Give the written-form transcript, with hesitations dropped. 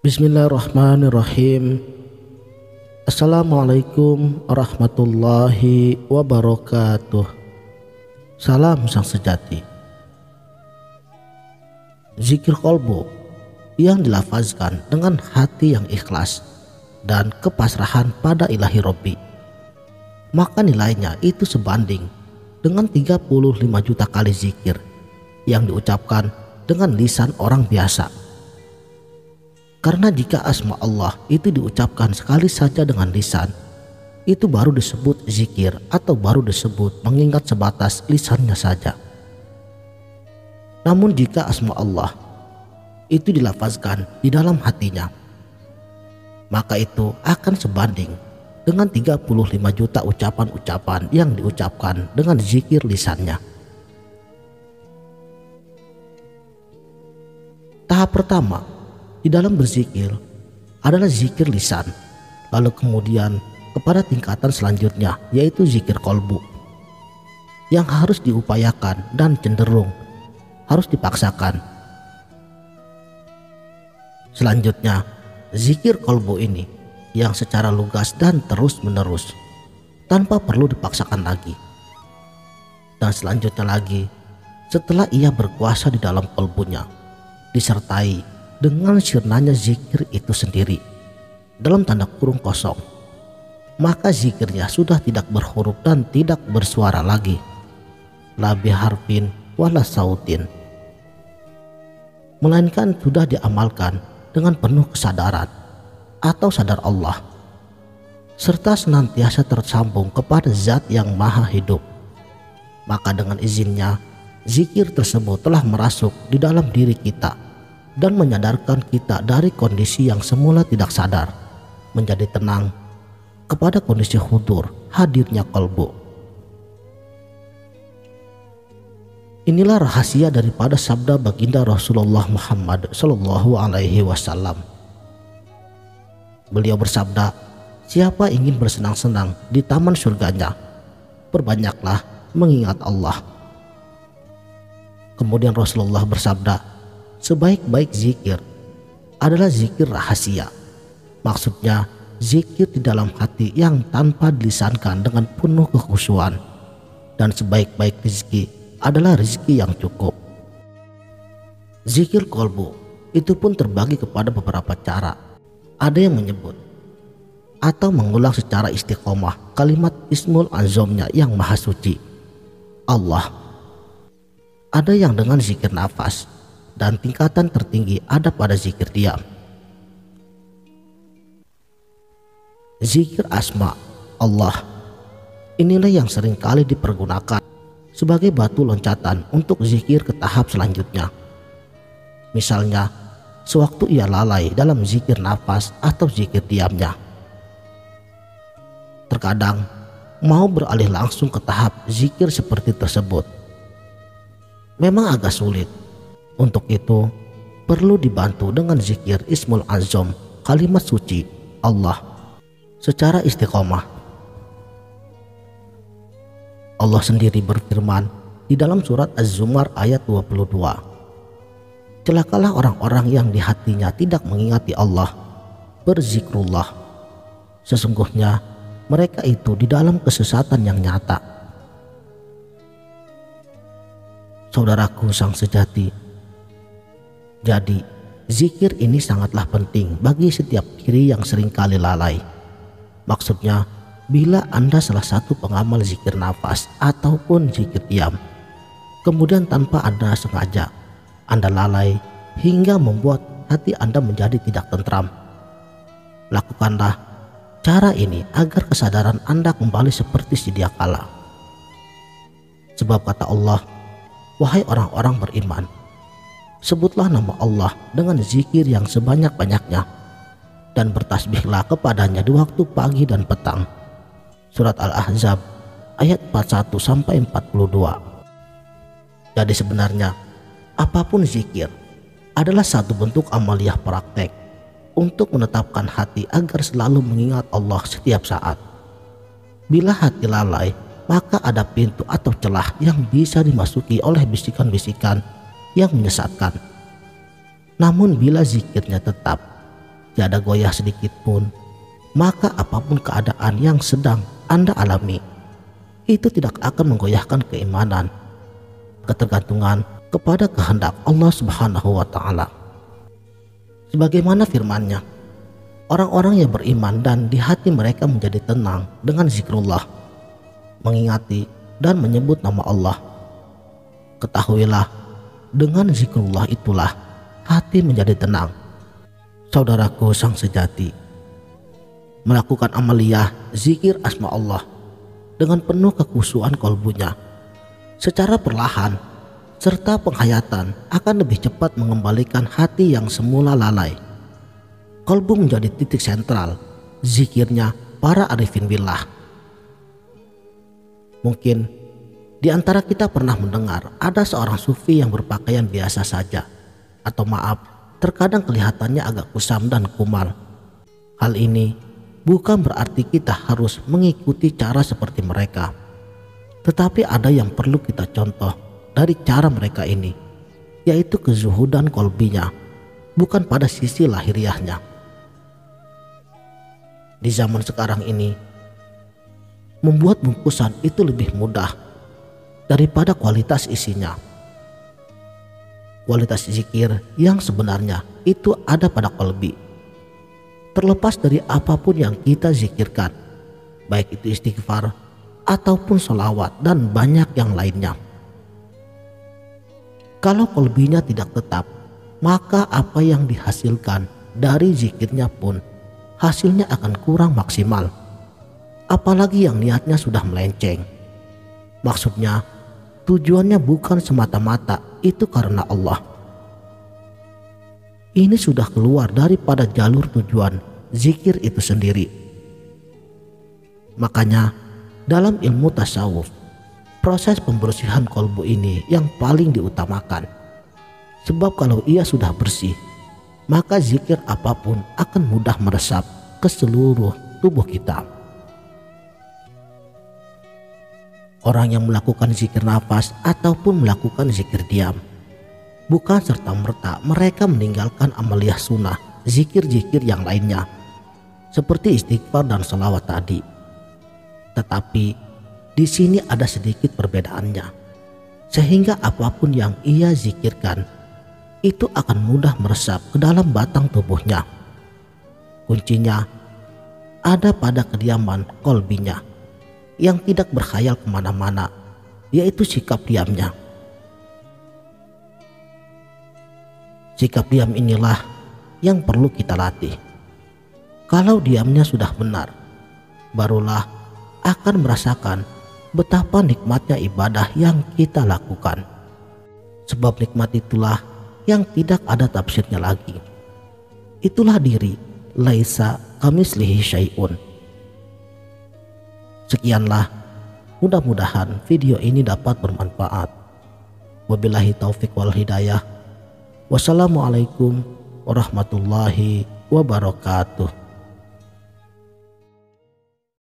Bismillahirrahmanirrahim. Assalamualaikum warahmatullahi wabarakatuh. Salam sang sejati. Zikir kolbu yang dilafazkan dengan hati yang ikhlas dan kepasrahan pada ilahi Robbi, maka nilainya itu sebanding dengan 35 juta kali zikir yang diucapkan dengan lisan orang biasa. Karena jika asma Allah itu diucapkan sekali saja dengan lisan, itu baru disebut zikir atau baru disebut mengingat sebatas lisannya saja. Namun jika asma Allah itu dilafazkan di dalam hatinya, maka itu akan sebanding dengan 35 juta ucapan-ucapan yang diucapkan dengan zikir lisannya. Tahap pertama di dalam berzikir adalah zikir lisan, lalu kemudian kepada tingkatan selanjutnya yaitu zikir kolbu yang harus diupayakan dan cenderung harus dipaksakan. Selanjutnya zikir kolbu ini yang secara lugas dan terus menerus tanpa perlu dipaksakan lagi. Dan selanjutnya lagi setelah ia berkuasa di dalam kolbunya disertai dengan sirnanya zikir itu sendiri dalam tanda kurung kosong, maka zikirnya sudah tidak berhuruf dan tidak bersuara lagi, la biharfin wala sautin, melainkan sudah diamalkan dengan penuh kesadaran atau sadar Allah serta senantiasa tersambung kepada zat yang maha hidup. Maka dengan izinnya zikir tersebut telah merasuk di dalam diri kita dan menyadarkan kita dari kondisi yang semula tidak sadar menjadi tenang kepada kondisi hudur hadirnya kolbu. Inilah rahasia daripada sabda baginda Rasulullah Muhammad Sallallahu Alaihi Wasallam. Beliau bersabda, siapa ingin bersenang-senang di taman surganya, perbanyaklah mengingat Allah. Kemudian Rasulullah bersabda, sebaik-baik zikir adalah zikir rahasia. Maksudnya zikir di dalam hati yang tanpa dilisankan dengan penuh kekhusyuan. Dan sebaik-baik rezeki adalah rezeki yang cukup. Zikir kolbu itu pun terbagi kepada beberapa cara. Ada yang menyebut atau mengulang secara istiqomah kalimat Ismul Azamnya yang maha suci Allah. Ada yang dengan zikir nafas, dan tingkatan tertinggi ada pada zikir diam. Zikir asma Allah inilah yang sering kali dipergunakan sebagai batu loncatan untuk zikir ke tahap selanjutnya. Misalnya sewaktu ia lalai dalam zikir nafas atau zikir diamnya. Terkadang mau beralih langsung ke tahap zikir seperti tersebut memang agak sulit. Untuk itu perlu dibantu dengan zikir Ismul Azam kalimat suci Allah secara istiqomah. Allah sendiri berfirman di dalam surat Az-Zumar ayat 22, celakalah orang-orang yang di hatinya tidak mengingati Allah, berzikrullah, sesungguhnya mereka itu di dalam kesesatan yang nyata. Saudaraku sang sejati, jadi zikir ini sangatlah penting bagi setiap diri yang seringkali lalai. Maksudnya bila Anda salah satu pengamal zikir nafas ataupun zikir diam, kemudian tanpa Anda sengaja Anda lalai hingga membuat hati Anda menjadi tidak tentram, lakukanlah cara ini agar kesadaran Anda kembali seperti sedia kala. Sebab kata Allah, wahai orang-orang beriman, sebutlah nama Allah dengan zikir yang sebanyak-banyaknya dan bertasbihlah kepadanya di waktu pagi dan petang. Surat Al-Ahzab ayat 41 sampai 42. Jadi sebenarnya apapun zikir adalah satu bentuk amaliyah praktek untuk menetapkan hati agar selalu mengingat Allah setiap saat. Bila hati lalai, maka ada pintu atau celah yang bisa dimasuki oleh bisikan-bisikan yang menyesatkan. Namun bila zikirnya tetap, tiada goyah sedikit pun, maka apapun keadaan yang sedang Anda alami, itu tidak akan menggoyahkan keimanan, ketergantungan kepada kehendak Allah Subhanahu wa Ta'ala. Sebagaimana firman-Nya, orang-orang yang beriman dan di hati mereka menjadi tenang dengan zikrullah, mengingati dan menyebut nama Allah. Ketahuilah, dengan zikrullah itulah hati menjadi tenang. Saudaraku sang sejati, melakukan amaliyah zikir asma Allah dengan penuh kekhusyuan kolbunya secara perlahan serta penghayatan akan lebih cepat mengembalikan hati yang semula lalai. Kolbu menjadi titik sentral zikirnya para arifin billah. Mungkin di antara kita pernah mendengar ada seorang sufi yang berpakaian biasa saja, atau maaf, terkadang kelihatannya agak kusam dan kumal. Hal ini bukan berarti kita harus mengikuti cara seperti mereka, tetapi ada yang perlu kita contoh dari cara mereka ini, yaitu kezuhudan kolbinya, bukan pada sisi lahiriahnya. Di zaman sekarang ini, membuat bungkusan itu lebih mudah daripada kualitas isinya. Kualitas zikir yang sebenarnya itu ada pada kolbi. Terlepas dari apapun yang kita zikirkan, baik itu istighfar ataupun sholawat dan banyak yang lainnya. Kalau kolbinya tidak tetap, maka apa yang dihasilkan dari zikirnya pun hasilnya akan kurang maksimal. Apalagi yang niatnya sudah melenceng. Maksudnya, tujuannya bukan semata-mata itu karena Allah. Ini sudah keluar daripada jalur tujuan zikir itu sendiri. Makanya dalam ilmu tasawuf, proses pembersihan kolbu ini yang paling diutamakan. Sebab kalau ia sudah bersih, maka zikir apapun akan mudah meresap ke seluruh tubuh kita. Orang yang melakukan zikir nafas ataupun melakukan zikir diam, bukan serta-merta mereka meninggalkan amaliyah sunnah zikir-zikir yang lainnya seperti istighfar dan sholawat tadi. Tetapi di sini ada sedikit perbedaannya, sehingga apapun yang ia zikirkan itu akan mudah meresap ke dalam batang tubuhnya. Kuncinya ada pada kediaman kolbinya yang tidak berkhayal kemana-mana, yaitu sikap diamnya. Sikap diam inilah yang perlu kita latih. Kalau diamnya sudah benar, barulah akan merasakan betapa nikmatnya ibadah yang kita lakukan. Sebab nikmat itulah yang tidak ada tafsirnya lagi. Itulah diri, laisa kamislihi syai'un. Sekianlah, mudah-mudahan video ini dapat bermanfaat. Wabillahi taufik wal hidayah. Wassalamualaikum warahmatullahi wabarakatuh.